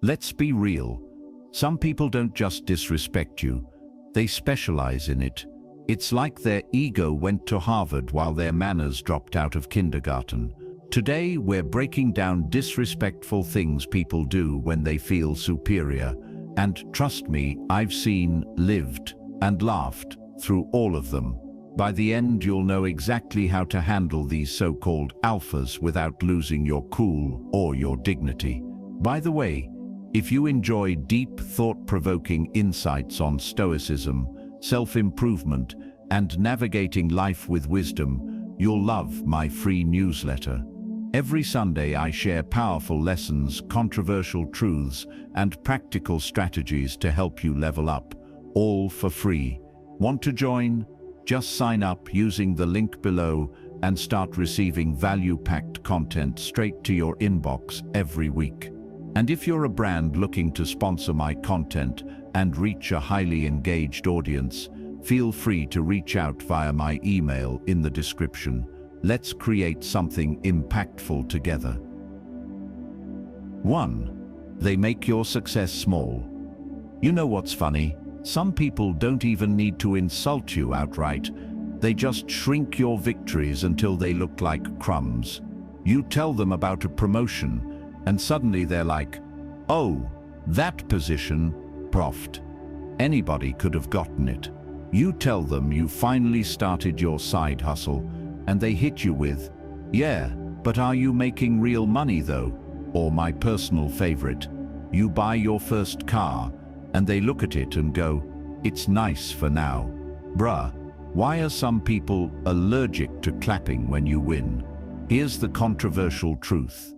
Let's be real. Some people don't just disrespect you, they specialize in it. It's like their ego went to Harvard while their manners dropped out of kindergarten. Today, we're breaking down disrespectful things people do when they feel superior. And trust me, I've seen, lived, and laughed through all of them. By the end, you'll know exactly how to handle these so-called alphas without losing your cool or your dignity. By the way, if you enjoy deep, thought-provoking insights on Stoicism, self-improvement, and navigating life with wisdom, you'll love my free newsletter. Every Sunday I share powerful lessons, controversial truths, and practical strategies to help you level up, all for free. Want to join? Just sign up using the link below and start receiving value-packed content straight to your inbox every week. And if you're a brand looking to sponsor my content and reach a highly engaged audience, feel free to reach out via my email in the description. Let's create something impactful together. 1. They make your success small. You know what's funny? Some people don't even need to insult you outright. They just shrink your victories until they look like crumbs. You tell them about a promotion, and suddenly they're like, "Oh, that position, proft. Anybody could have gotten it." You tell them you finally started your side hustle, and they hit you with, "Yeah, but are you making real money though?" Or my personal favorite, you buy your first car, and they look at it and go, "It's nice for now." Bruh, why are some people allergic to clapping when you win? Here's the controversial truth.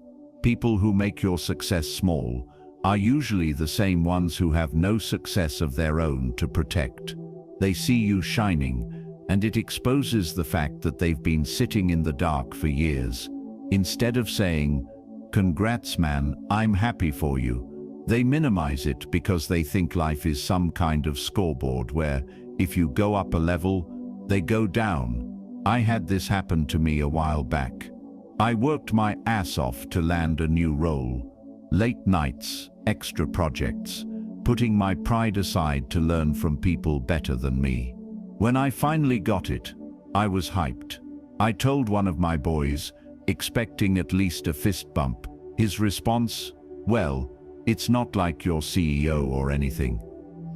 People who make your success small are usually the same ones who have no success of their own to protect. They see you shining, and it exposes the fact that they've been sitting in the dark for years. Instead of saying, "Congrats man, I'm happy for you," they minimize it because they think life is some kind of scoreboard where, if you go up a level, they go down. I had this happen to me a while back. I worked my ass off to land a new role. Late nights, extra projects, putting my pride aside to learn from people better than me. When I finally got it, I was hyped. I told one of my boys, expecting at least a fist bump. His response, "Well, it's not like you're CEO or anything.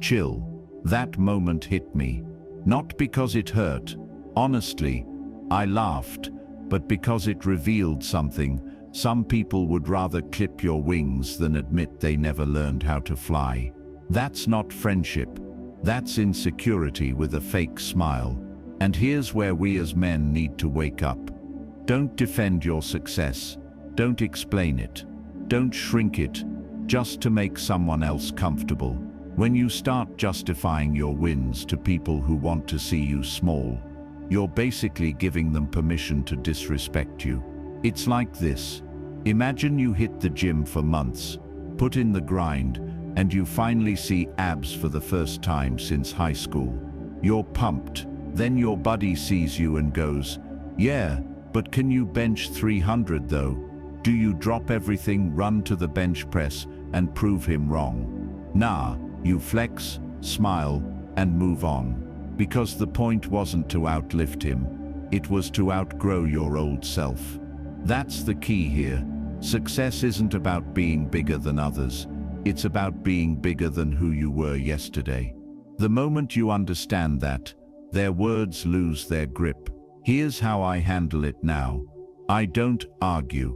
Chill." That moment hit me. Not because it hurt. Honestly, I laughed, but because it revealed something. Some people would rather clip your wings than admit they never learned how to fly. That's not friendship. That's insecurity with a fake smile. And here's where we as men need to wake up. Don't defend your success. Don't explain it. Don't shrink it just to make someone else comfortable. When you start justifying your wins to people who want to see you small, you're basically giving them permission to disrespect you. It's like this. Imagine you hit the gym for months, put in the grind, and you finally see abs for the first time since high school. You're pumped. Then your buddy sees you and goes, "Yeah, but can you bench 300 though?" Do you drop everything, run to the bench press, and prove him wrong? Nah, you flex, smile, and move on. Because the point wasn't to outlift him, it was to outgrow your old self. That's the key here. Success isn't about being bigger than others. It's about being bigger than who you were yesterday. The moment you understand that, their words lose their grip. Here's how I handle it now. I don't argue.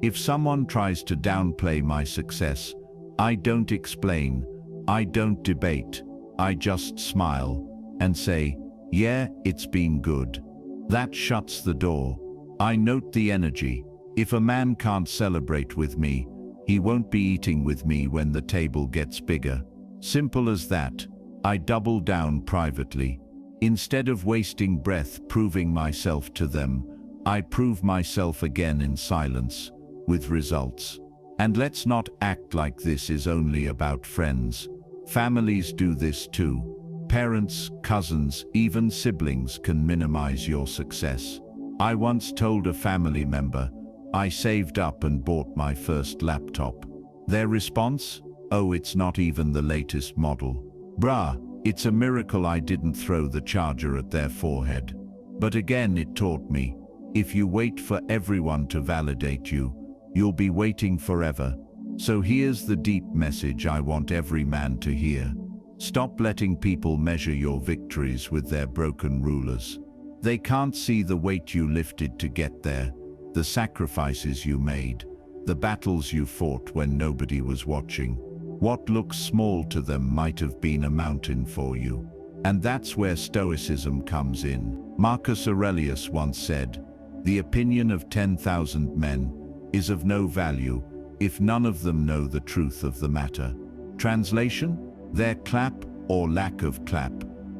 If someone tries to downplay my success, I don't explain. I don't debate. I just smile and say, "Yeah, it's been good." That shuts the door. I note the energy. If a man can't celebrate with me, he won't be eating with me when the table gets bigger. Simple as that. I double down privately. Instead of wasting breath proving myself to them, I prove myself again in silence, with results. And let's not act like this is only about friends. Families do this too. Parents, cousins, even siblings can minimize your success. I once told a family member, I saved up and bought my first laptop. Their response? Oh, it's not even the latest model. Bruh, it's a miracle I didn't throw the charger at their forehead. But again, it taught me, if you wait for everyone to validate you, you'll be waiting forever. So here's the deep message I want every man to hear. Stop letting people measure your victories with their broken rulers. They can't see the weight you lifted to get there, the sacrifices you made, the battles you fought when nobody was watching. What looks small to them might have been a mountain for you. And that's where Stoicism comes in. Marcus Aurelius once said, "The opinion of 10,000 men is of no value if none of them know the truth of the matter." Translation? Their clap or lack of clap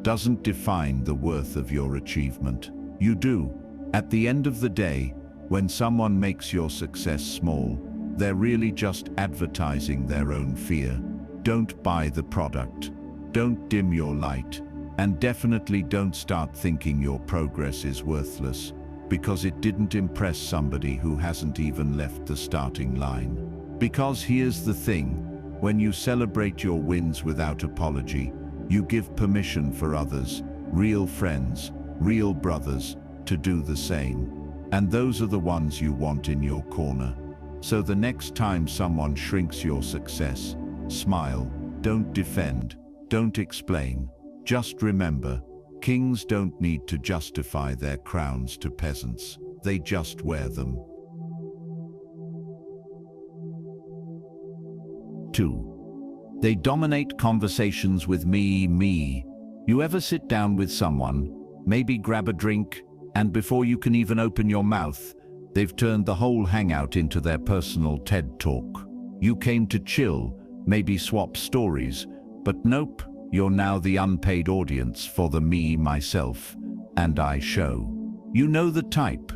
doesn't define the worth of your achievement. You do. At the end of the day, when someone makes your success small, they're really just advertising their own fear. Don't buy the product. Don't dim your light. And definitely don't start thinking your progress is worthless because it didn't impress somebody who hasn't even left the starting line. Because here's the thing, when you celebrate your wins without apology, you give permission for others, real friends, real brothers, to do the same. And those are the ones you want in your corner. So the next time someone shrinks your success, smile, don't defend, don't explain. Just remember, kings don't need to justify their crowns to peasants. They just wear them. 2. They dominate conversations with me. You ever sit down with someone, maybe grab a drink, and before you can even open your mouth, they've turned the whole hangout into their personal TED Talk. You came to chill, maybe swap stories, but nope, you're now the unpaid audience for the me, myself, and I show. You know the type.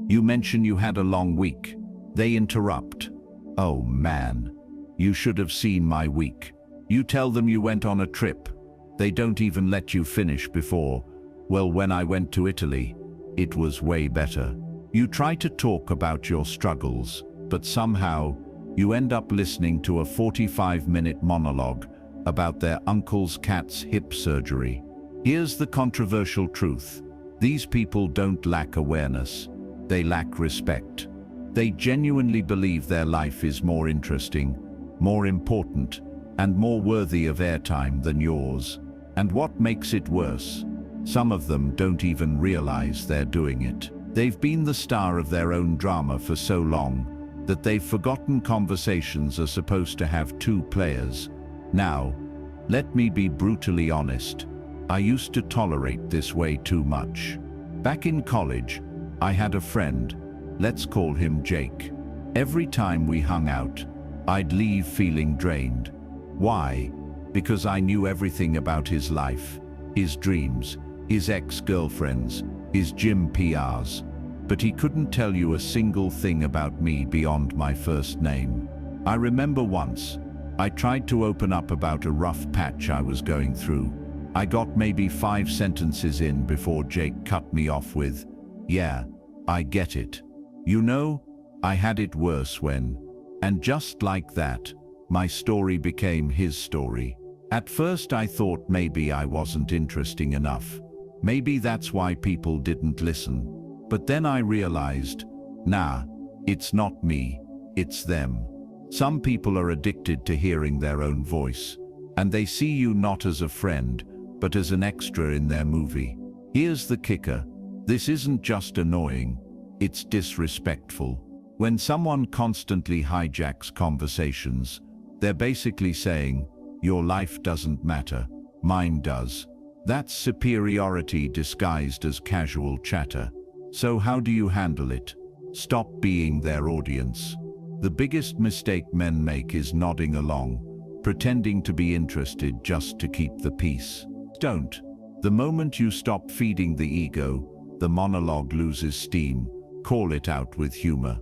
You mention you had a long week. They interrupt. "Oh man, you should have seen my week." You tell them you went on a trip. They don't even let you finish before, "Well, when I went to Italy, it was way better." You try to talk about your struggles, but somehow you end up listening to a 45-minute monologue about their uncle's cat's hip surgery. Here's the controversial truth. These people don't lack awareness. They lack respect. They genuinely believe their life is more interesting, more important, and more worthy of airtime than yours. And what makes it worse? Some of them don't even realize they're doing it. They've been the star of their own drama for so long that they've forgotten conversations are supposed to have two players. Now, let me be brutally honest. I used to tolerate this way too much. Back in college, I had a friend, let's call him Jake. Every time we hung out, I'd leave feeling drained. Why? Because I knew everything about his life, his dreams, his ex-girlfriends, his gym PRs. But he couldn't tell you a single thing about me beyond my first name. I remember once, I tried to open up about a rough patch I was going through. I got maybe 5 sentences in before Jake cut me off with, "Yeah, I get it. You know, I had it worse when..." And just like that, my story became his story. At first I thought maybe I wasn't interesting enough. Maybe that's why people didn't listen. But then I realized, nah, it's not me, it's them. Some people are addicted to hearing their own voice, and they see you not as a friend, but as an extra in their movie. Here's the kicker. This isn't just annoying, it's disrespectful. When someone constantly hijacks conversations, they're basically saying, "Your life doesn't matter, mine does." That's superiority disguised as casual chatter. So how do you handle it? Stop being their audience. The biggest mistake men make is nodding along, pretending to be interested just to keep the peace. Don't. The moment you stop feeding the ego, the monologue loses steam. Call it out with humor.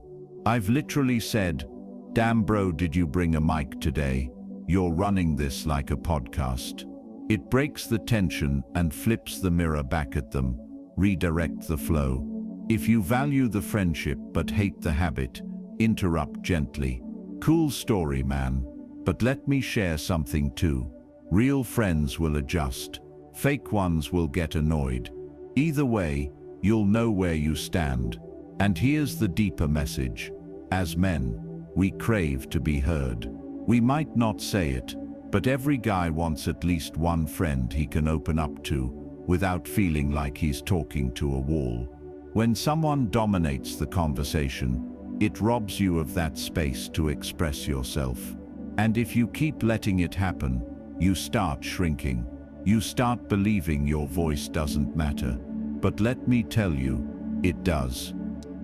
I've literally said, "Damn bro, did you bring a mic today? You're running this like a podcast." It breaks the tension and flips the mirror back at them, redirect the flow. If you value the friendship but hate the habit, interrupt gently. "Cool story, man, But let me share something too. Real friends will adjust. Fake ones will get annoyed. Either way, you'll know where you stand. And here's the deeper message. As men, we crave to be heard. We might not say it, but every guy wants at least one friend he can open up to without feeling like he's talking to a wall. When someone dominates the conversation, it robs you of that space to express yourself. And if you keep letting it happen, you start shrinking. You start believing your voice doesn't matter. But let me tell you, it does.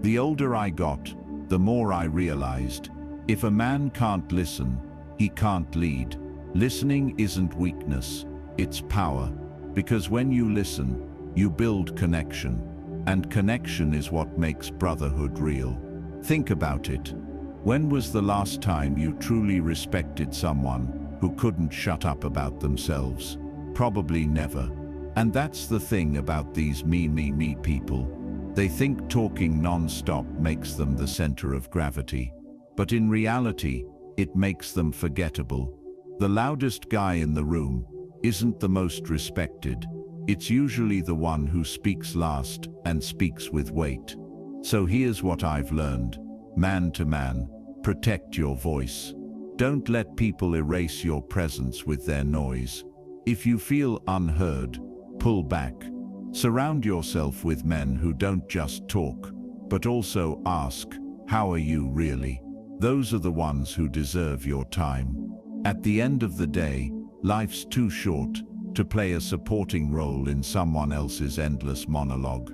The older I got, the more I realized, if a man can't listen, he can't lead. Listening isn't weakness, it's power. Because when you listen, you build connection. And connection is what makes brotherhood real. Think about it. When was the last time you truly respected someone who couldn't shut up about themselves? Probably never. And that's the thing about these me people. They think talking non-stop makes them the center of gravity. But in reality, it makes them forgettable. The loudest guy in the room isn't the most respected. It's usually the one who speaks last and speaks with weight. So here's what I've learned. Man to man, protect your voice. Don't let people erase your presence with their noise. If you feel unheard, pull back. Surround yourself with men who don't just talk, but also ask, how are you really? Those are the ones who deserve your time. At the end of the day, life's too short to play a supporting role in someone else's endless monologue.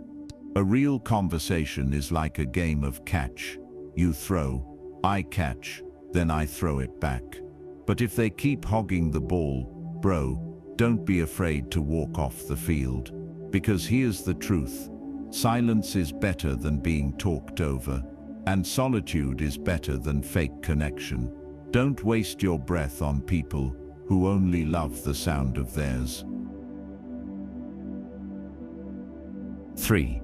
A real conversation is like a game of catch. You throw, I catch, then I throw it back. But if they keep hogging the ball, bro, don't be afraid to walk off the field. Because here's the truth. Silence is better than being talked over. And solitude is better than fake connection. Don't waste your breath on people who only love the sound of theirs. 3.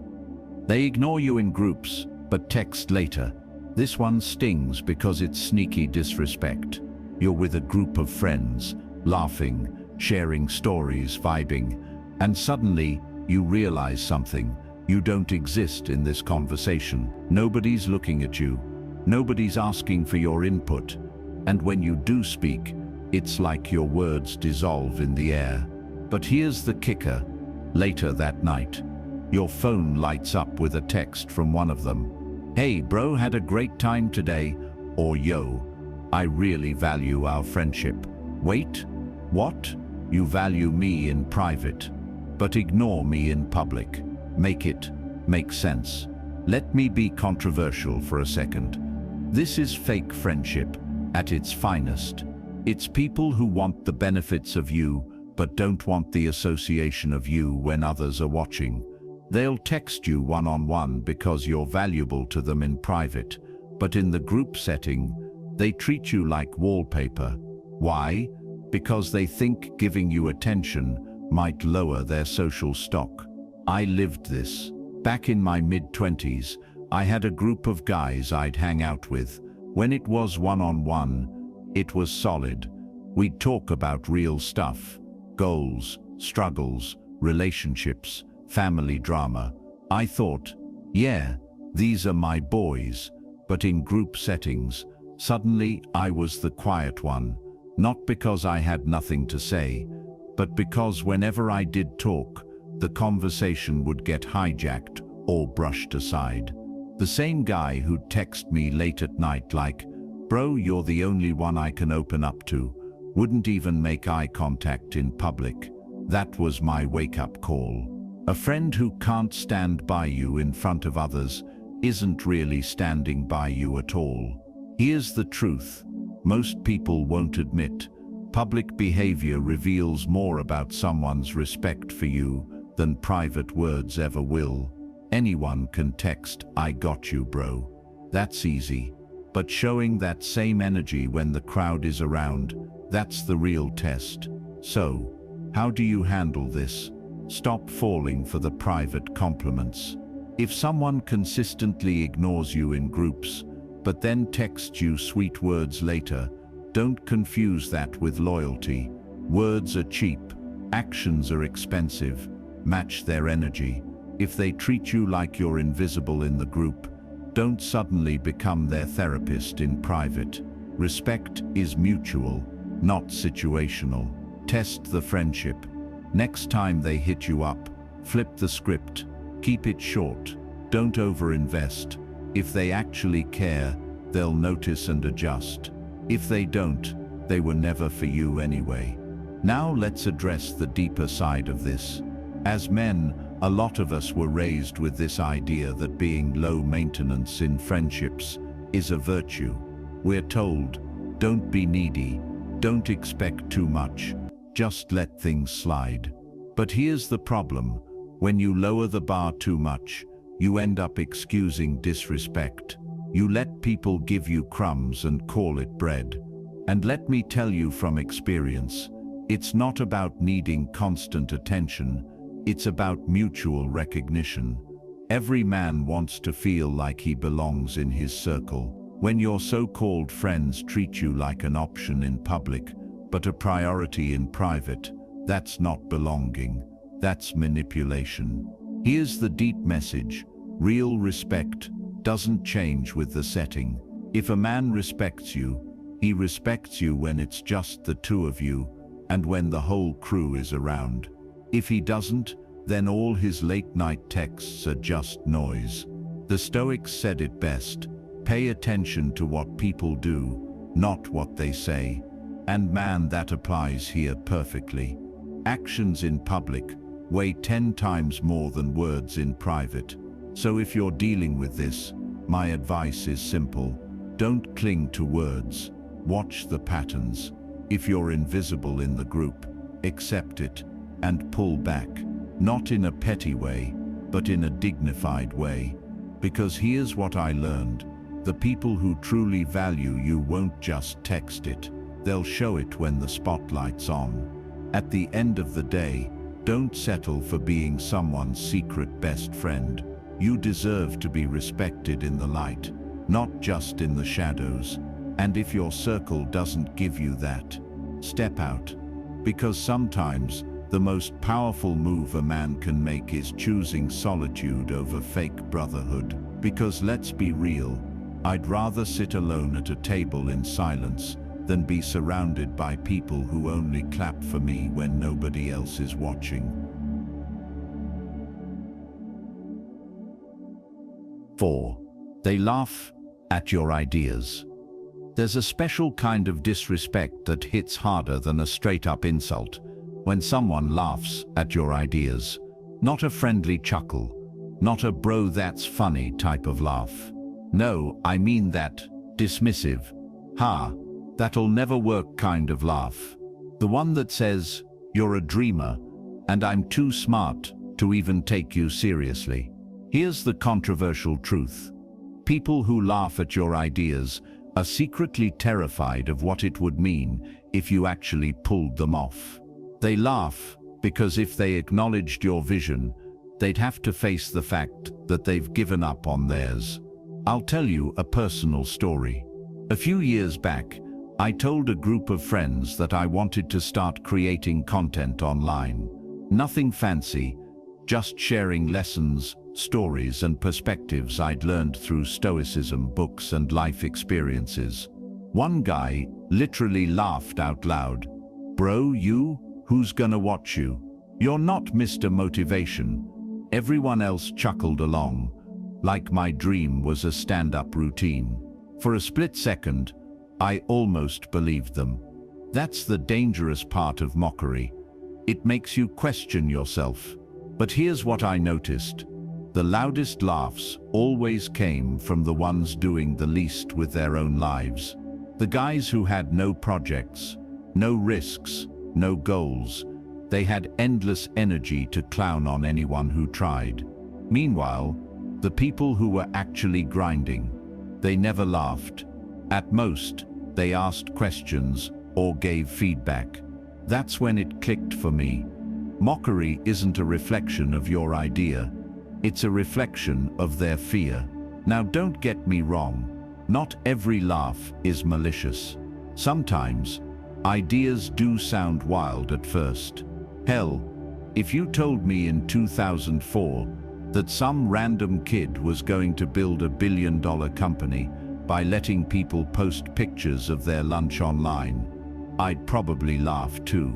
They ignore you in groups, but text later. This one stings because it's sneaky disrespect. You're with a group of friends, laughing, sharing stories, vibing, and suddenly you realize something. You don't exist in this conversation. Nobody's looking at you. Nobody's asking for your input. And when you do speak, it's like your words dissolve in the air. But here's the kicker. Later that night, your phone lights up with a text from one of them. Hey bro, had a great time today. Or yo, I really value our friendship. Wait, what? You value me in private, but ignore me in public. Make it make sense. Let me be controversial for a second. This is fake friendship at its finest. It's people who want the benefits of you, but don't want the association of you when others are watching. They'll text you one-on-one because you're valuable to them in private, but in the group setting, they treat you like wallpaper. Why? Because they think giving you attention might lower their social stock. I lived this. Back in my mid-20s, I had a group of guys I'd hang out with. When it was one-on-one, it was solid. We'd talk about real stuff. Goals, struggles, relationships, family drama. I thought, yeah, these are my boys. But in group settings, suddenly I was the quiet one. Not because I had nothing to say, but because whenever I did talk, the conversation would get hijacked or brushed aside. The same guy who'd text me late at night like, bro, you're the only one I can open up to, wouldn't even make eye contact in public. That was my wake-up call. A friend who can't stand by you in front of others isn't really standing by you at all. Here's the truth. Most people won't admit. Public behavior reveals more about someone's respect for you than private words ever will. Anyone can text, I got you, bro. That's easy. But showing that same energy when the crowd is around, that's the real test. So, how do you handle this? Stop falling for the private compliments. If someone consistently ignores you in groups, but then texts you sweet words later, Don't confuse that with loyalty. Words are cheap, actions are expensive. Match their energy. If they treat you like you're invisible in the group, don't suddenly become their therapist in private. Respect is mutual, not situational. Test the friendship. Next time they hit you up, flip the script. Keep it short. Don't overinvest. If they actually care, they'll notice and adjust. If they don't, they were never for you anyway. Now let's address the deeper side of this. As men, a lot of us were raised with this idea that being low maintenance in friendships is a virtue. We're told, don't be needy, don't expect too much, just let things slide. But here's the problem. When you lower the bar too much, you end up excusing disrespect. You let people give you crumbs and call it bread. And let me tell you from experience, it's not about needing constant attention, it's about mutual recognition. Every man wants to feel like he belongs in his circle. When your so-called friends treat you like an option in public, but a priority in private, that's not belonging, that's manipulation. Here's the deep message. Real respect doesn't change with the setting. If a man respects you, he respects you when it's just the two of you, and when the whole crew is around. If he doesn't, then all his late-night texts are just noise. The Stoics said it best. Pay attention to what people do, not what they say. And man, that applies here perfectly. Actions in public weigh 10 times more than words in private. So if you're dealing with this, my advice is simple. Don't cling to words. Watch the patterns. If you're invisible in the group, accept it and pull back. Not in a petty way, but in a dignified way. Because here's what I learned. The people who truly value you won't just text it. They'll show it when the spotlight's on. At the end of the day, don't settle for being someone's secret best friend. You deserve to be respected in the light, not just in the shadows. And if your circle doesn't give you that, step out. Because sometimes, the most powerful move a man can make is choosing solitude over fake brotherhood. Because let's be real, I'd rather sit alone at a table in silence than be surrounded by people who only clap for me when nobody else is watching. 4. They laugh at your ideas. There's a special kind of disrespect that hits harder than a straight-up insult. When someone laughs at your ideas, not a friendly chuckle, not a bro that's funny type of laugh. No, I mean that dismissive, ha, that'll never work kind of laugh. The one that says, you're a dreamer, and I'm too smart to even take you seriously. Here's the controversial truth. People who laugh at your ideas are secretly terrified of what it would mean if you actually pulled them off. They laugh because if they acknowledged your vision, they'd have to face the fact that they've given up on theirs. I'll tell you a personal story. A few years back, I told a group of friends that I wanted to start creating content online. Nothing fancy, just sharing lessons, stories, and perspectives I'd learned through Stoicism books and life experiences. One guy literally laughed out loud. Bro, you? Who's gonna watch you? You're not Mr. Motivation. Everyone else chuckled along, like my dream was a stand-up routine. For a split second, I almost believed them. That's the dangerous part of mockery. It makes you question yourself. But here's what I noticed. The loudest laughs always came from the ones doing the least with their own lives. The guys who had no projects, no risks, no goals. They had endless energy to clown on anyone who tried. Meanwhile, the people who were actually grinding, they never laughed. At most, they asked questions or gave feedback. That's when it clicked for me. Mockery isn't a reflection of your idea. It's a reflection of their fear. Now don't get me wrong. Not every laugh is malicious. Sometimes, ideas do sound wild at first. Hell, if you told me in 2004 that some random kid was going to build a billion-dollar company by letting people post pictures of their lunch online, I'd probably laugh too.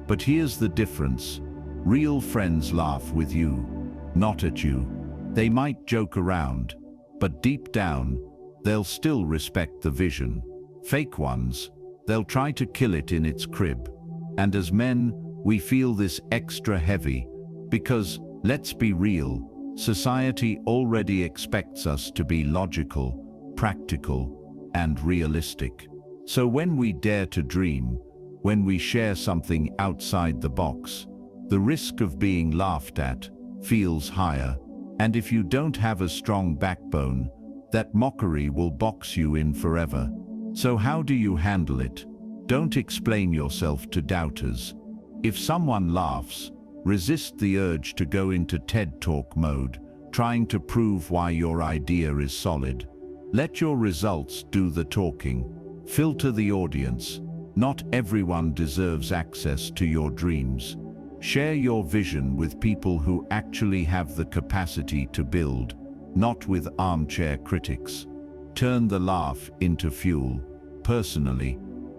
But here's the difference. Real friends laugh with you, not at you. They might joke around, but deep down, they'll still respect the vision. Fake ones, they'll try to kill it in its crib. And as men, we feel this extra heavy because, let's be real, society already expects us to be logical, practical, and realistic. So when we dare to dream, when we share something outside the box, the risk of being laughed at feels higher. And if you don't have a strong backbone, that mockery will box you in forever. So how do you handle it? Don't explain yourself to doubters. If someone laughs, resist the urge to go into TED Talk mode, trying to prove why your idea is solid. Let your results do the talking. Filter the audience. Not everyone deserves access to your dreams. Share your vision with people who actually have the capacity to build, not with armchair critics. Turn the laugh into fuel. Personally,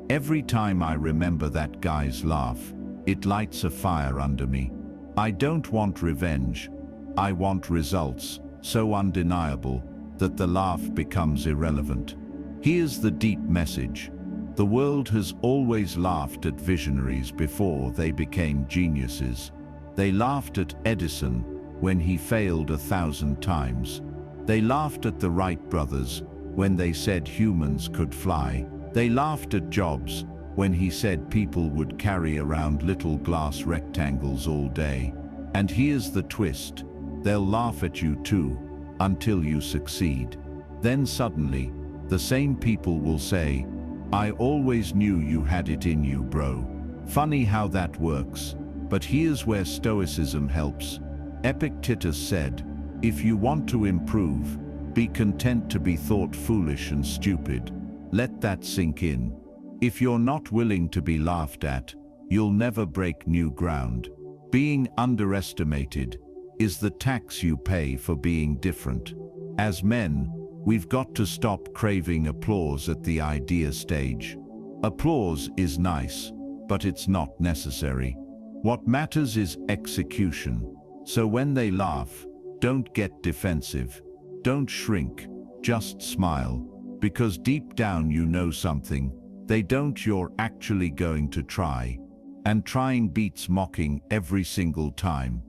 every time I remember that guy's laugh, it lights a fire under me. I don't want revenge. I want results so undeniable that the laugh becomes irrelevant. Here's the deep message. The world has always laughed at visionaries before they became geniuses. They laughed at Edison when he failed 1,000 times. They laughed at the Wright brothers when they said humans could fly. They laughed at Jobs when he said people would carry around little glass rectangles all day. And here's the twist. They'll laugh at you too, until you succeed. Then suddenly, the same people will say, "I always knew you had it in you, bro." Funny how that works. But here's where Stoicism helps. Epictetus said, "If you want to improve, be content to be thought foolish and stupid." Let that sink in. If you're not willing to be laughed at, you'll never break new ground. Being underestimated is the tax you pay for being different. As men, we've got to stop craving applause at the idea stage. Applause is nice, but it's not necessary. What matters is execution. So when they laugh, don't get defensive. Don't shrink, just smile. Because deep down you know something. They don't, you're actually going to try. And trying beats mocking every single time.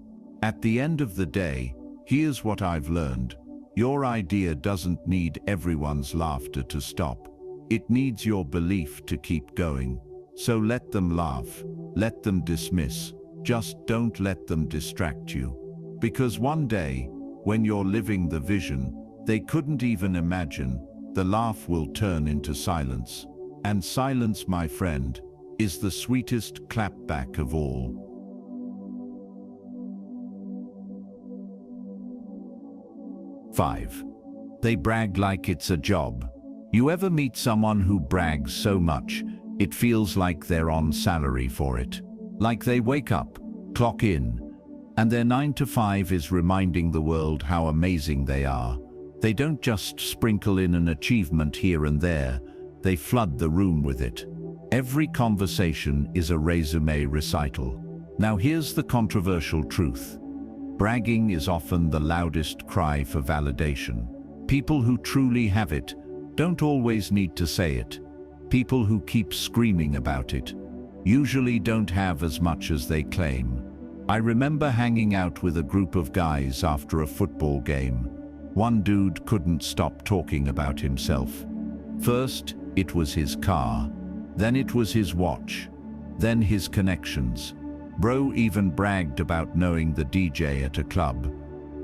At the end of the day, here's what I've learned. Your idea doesn't need everyone's laughter to stop. It needs your belief to keep going. So let them laugh, let them dismiss, just don't let them distract you. Because one day, when you're living the vision they couldn't even imagine, the laugh will turn into silence. And silence, my friend, is the sweetest clapback of all. 5. They brag like it's a job. You ever meet someone who brags so much, it feels like they're on salary for it? Like they wake up, clock in, and their 9 to 5 is reminding the world how amazing they are. They don't just sprinkle in an achievement here and there, they flood the room with it. Every conversation is a resume recital. Now here's the controversial truth. Bragging is often the loudest cry for validation. People who truly have it don't always need to say it. People who keep screaming about it usually don't have as much as they claim. I remember hanging out with a group of guys after a football game. One dude couldn't stop talking about himself. First, it was his car. Then it was his watch. Then his connections. Bro even bragged about knowing the DJ at a club.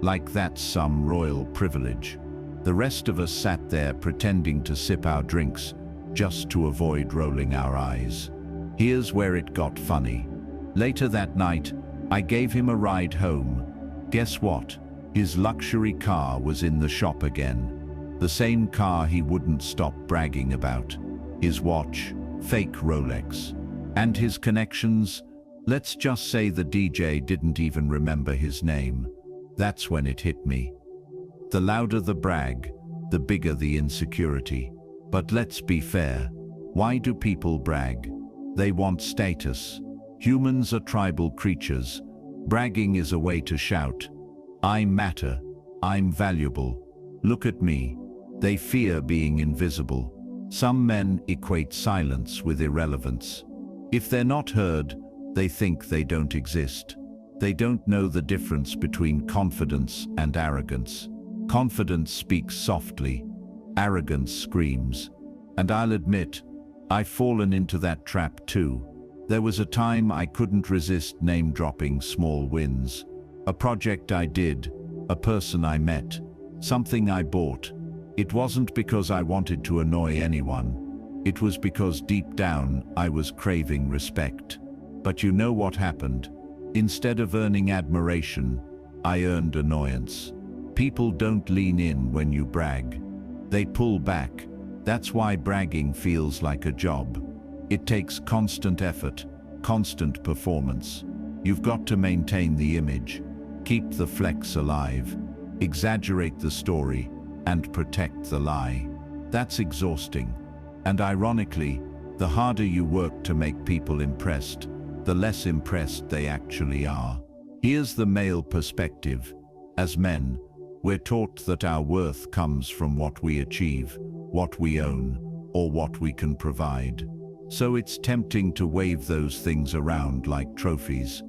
Like that's some royal privilege. The rest of us sat there pretending to sip our drinks, just to avoid rolling our eyes. Here's where it got funny. Later that night, I gave him a ride home. Guess what? His luxury car was in the shop again. The same car he wouldn't stop bragging about. His watch, fake Rolex. And his connections? Let's just say the DJ didn't even remember his name. That's when it hit me. The louder the brag, the bigger the insecurity. But let's be fair. Why do people brag? They want status. Humans are tribal creatures. Bragging is a way to shout, I matter, I'm valuable, look at me. They fear being invisible. Some men equate silence with irrelevance. If they're not heard, they think they don't exist. They don't know the difference between confidence and arrogance. Confidence speaks softly, arrogance screams. And I'll admit, I've fallen into that trap too. There was a time I couldn't resist name-dropping small wins. A project I did, a person I met, something I bought. It wasn't because I wanted to annoy anyone. It was because deep down I was craving respect. But you know what happened? Instead of earning admiration, I earned annoyance. People don't lean in when you brag. They pull back. That's why bragging feels like a job. It takes constant effort, constant performance. You've got to maintain the image, keep the flex alive, exaggerate the story, and protect the lie. That's exhausting. And ironically, the harder you work to make people impressed, the less impressed they actually are. Here's the male perspective. As men, we're taught that our worth comes from what we achieve, what we own, or what we can provide. So it's tempting to wave those things around like trophies.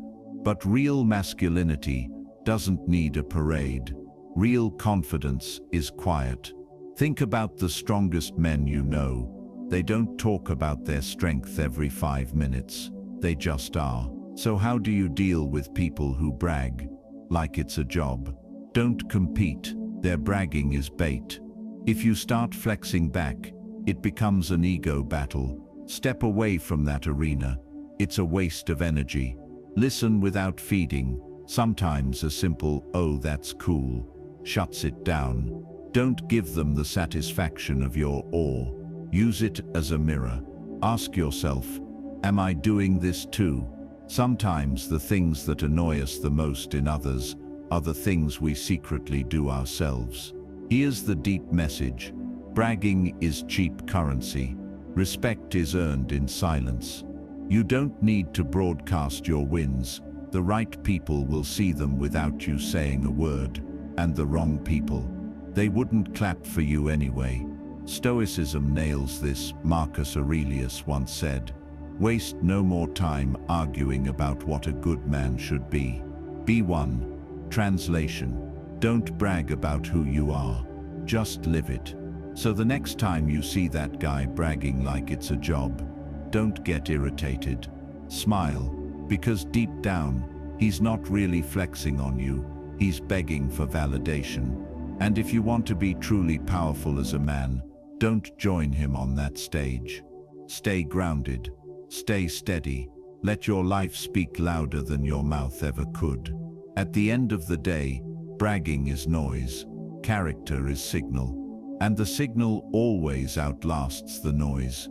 But real masculinity doesn't need a parade. Real confidence is quiet. Think about the strongest men you know. They don't talk about their strength every 5 minutes. They just are. So how do you deal with people who brag like it's a job? Don't compete. Their bragging is bait. If you start flexing back, it becomes an ego battle. Step away from that arena. It's a waste of energy. Listen without feeding. Sometimes a simple, "Oh, that's cool," shuts it down. Don't give them the satisfaction of your awe. Use it as a mirror. Ask yourself, am I doing this too? Sometimes the things that annoy us the most in others are the things we secretly do ourselves. Here's the deep message. Bragging is cheap currency. Respect is earned in silence. You don't need to broadcast your wins. The right people will see them without you saying a word. And the wrong people, they wouldn't clap for you anyway. Stoicism nails this. Marcus Aurelius once said, "Waste no more time arguing about what a good man should be. Be one." Translation: don't brag about who you are. Just live it. So the next time you see that guy bragging like it's a job, don't get irritated. Smile, because deep down, he's not really flexing on you. He's begging for validation. And if you want to be truly powerful as a man, don't join him on that stage. Stay grounded. Stay steady. Let your life speak louder than your mouth ever could. At the end of the day, bragging is noise. Character is signal. And the signal always outlasts the noise.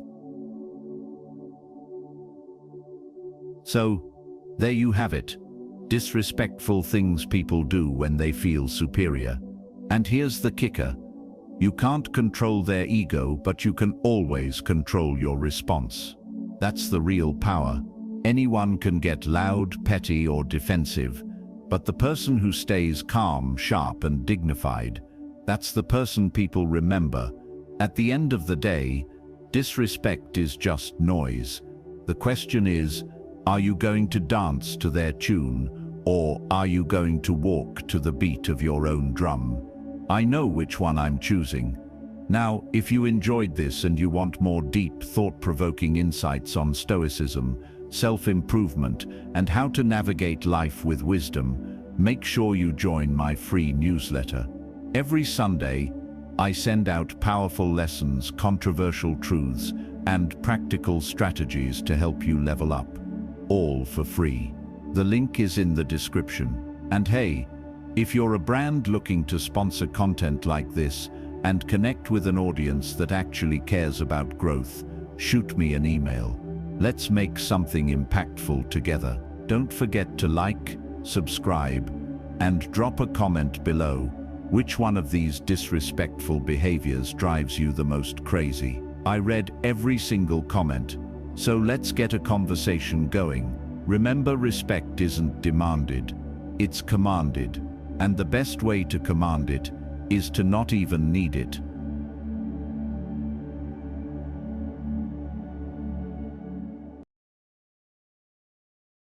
So, there you have it. Disrespectful things people do when they feel superior. And here's the kicker. You can't control their ego, but you can always control your response. That's the real power. Anyone can get loud, petty, or defensive, but the person who stays calm, sharp, and dignified, that's the person people remember. At the end of the day, disrespect is just noise. The question is, are you going to dance to their tune, or are you going to walk to the beat of your own drum? I know which one I'm choosing. Now, if you enjoyed this and you want more deep, thought-provoking insights on Stoicism, self-improvement, and how to navigate life with wisdom, make sure you join my free newsletter. Every Sunday, I send out powerful lessons, controversial truths, and practical strategies to help you level up, all for free. The link is in the description. And hey, if you're a brand looking to sponsor content like this and connect with an audience that actually cares about growth, shoot me an email. Let's make something impactful together. Don't forget to like, subscribe, and drop a comment below. Which one of these disrespectful behaviors drives you the most crazy? I read every single comment, so let's get a conversation going. Remember, respect isn't demanded, it's commanded. And the best way to command it is to not even need it.